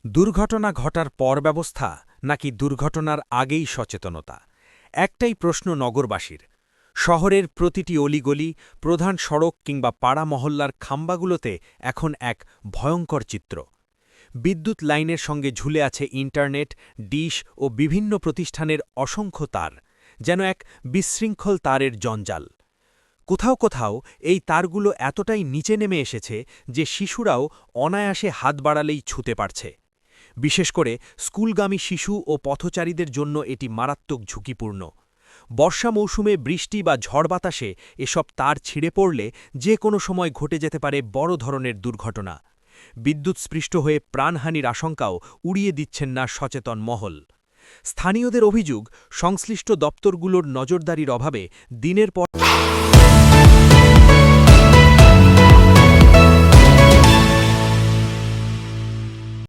দুর্ঘটনা ঘটার পর ব্যবস্থা নাকি দুর্ঘটনার আগেই সচেতনতা একটাই প্রশ্ন নগরবাসীর। শহরের প্রতিটি অলিগলি, প্রধান সড়ক কিংবা পাড়া মহল্লার খাম্বাগুলোতে এখন এক ভয়ঙ্কর চিত্র। বিদ্যুৎ লাইনের সঙ্গে ঝুলে আছে ইন্টারনেট, ডিশ ও বিভিন্ন প্রতিষ্ঠানের অসংখ্য তার, যেন এক বিশৃঙ্খল তারের জঞ্জাল। কোথাও কোথাও এই তারগুলো এতটাই নিচে নেমে এসেছে যে শিশুরাও অনায়াসে হাত বাড়ালেই ছুঁতে পারছে। বিশেষ করে স্কুলগামী শিশু ও পথচারীদের জন্য এটি মারাত্মক ঝুঁকিপূর্ণ। বর্ষা মৌসুমে বৃষ্টি বা ঝড় বাতাসে এসব তার ছিঁড়ে পড়লে যে কোনো সময় ঘটে যেতে পারে বড় ধরনের দুর্ঘটনা। বিদ্যুৎস্পৃষ্ট হয়ে প্রাণহানির আশঙ্কাও উড়িয়ে দিচ্ছেন না সচেতন মহল। স্থানীয়দের অভিযোগ, সংশ্লিষ্ট দপ্তরগুলোর নজরদারির অভাবে দিনের পর